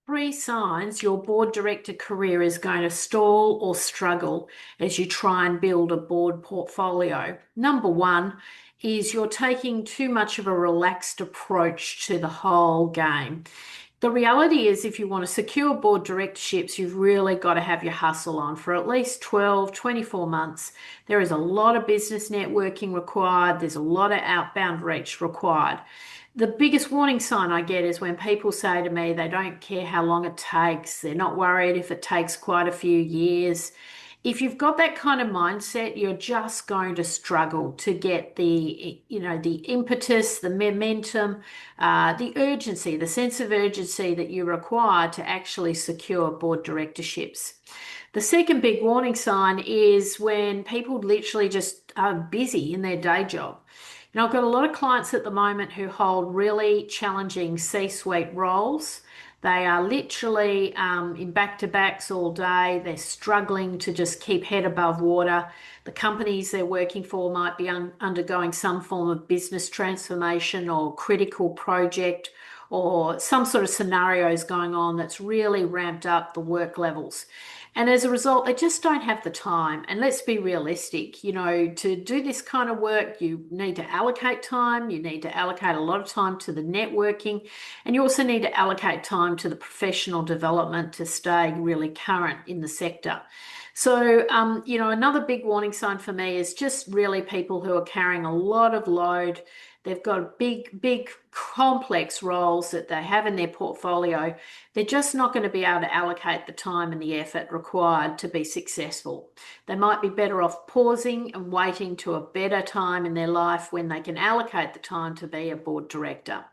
Three signs your board director career is going to stall or struggle as you try and build a board portfolio. Number one is you're taking too much of a relaxed approach to the whole game. The reality is, if you want to secure board directorships, you've really got to have your hustle on for at least 12, 24 months. There is a lot of business networking required, there's a lot of outbound reach required. The biggest warning sign I get is when people say to me they don't care how long it takes, they're not worried if it takes quite a few years. If you've got that kind of mindset, you're just going to struggle to get the impetus, the momentum, the urgency, the sense of urgency that you require to actually secure board directorships. The second big warning sign is when people literally just are busy in their day job. I've got a lot of clients at the moment who hold really challenging C-suite roles. They are literally in back-to-backs all day. They're struggling to just keep head above water. The companies they're working for might be undergoing some form of business transformation or critical project or some sort of scenarios going on that's really ramped up the work levels. And as a result, they just don't have the time. And let's be realistic, to do this kind of work, you need to allocate time, you need to allocate a lot of time to the networking, and you also need to allocate time to the professional development to stay really current in the sector. So, another big warning sign for me is just really people who are carrying a lot of load. They've got big, big, complex roles that they have in their portfolio. They're just not going to be able to allocate the time and the effort required to be successful. They might be better off pausing and waiting to a better time in their life when they can allocate the time to be a board director.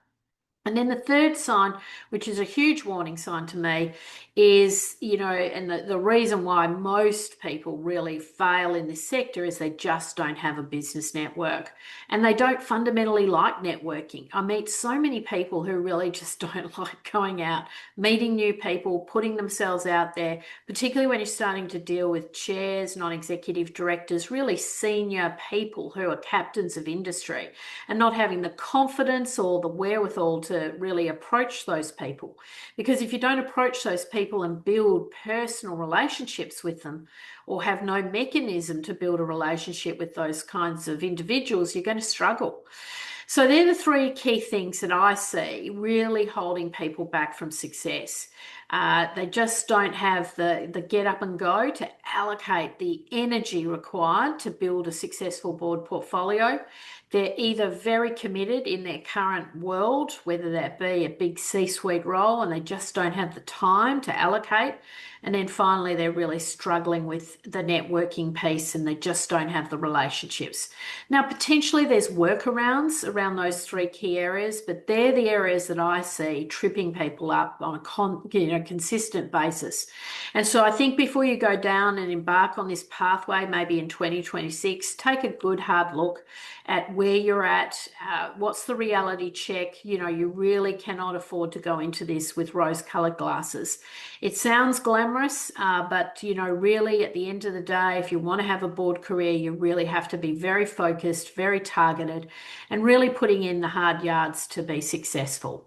And then the third sign, which is a huge warning sign to me, is, and the reason why most people really fail in this sector is they just don't have a business network and they don't fundamentally like networking. I meet so many people who really just don't like going out, meeting new people, putting themselves out there, particularly when you're starting to deal with chairs, non-executive directors, really senior people who are captains of industry and not having the confidence or the wherewithal to really approach those people. Because if you don't approach those people and build personal relationships with them, or have no mechanism to build a relationship with those kinds of individuals, you're going to struggle. So they're the three key things that I see really holding people back from success. They just don't have the get up and go to allocate the energy required to build a successful board portfolio. They're either very committed in their current world, whether that be a big C-suite role, and they just don't have the time to allocate. And then finally, they're really struggling with the networking piece and they just don't have the relationships. Now, potentially there's workarounds around those three key areas, but they're the areas that I see tripping people up on a consistent basis. And so I think before you go down and embark on this pathway, maybe in 2026, take a good hard look at where you're at, what's the reality check. You really cannot afford to go into this with rose-colored glasses. It sounds glamorous, but really at the end of the day, if you want to have a board career, you really have to be very focused, very targeted, and really putting in the hard yards to be successful.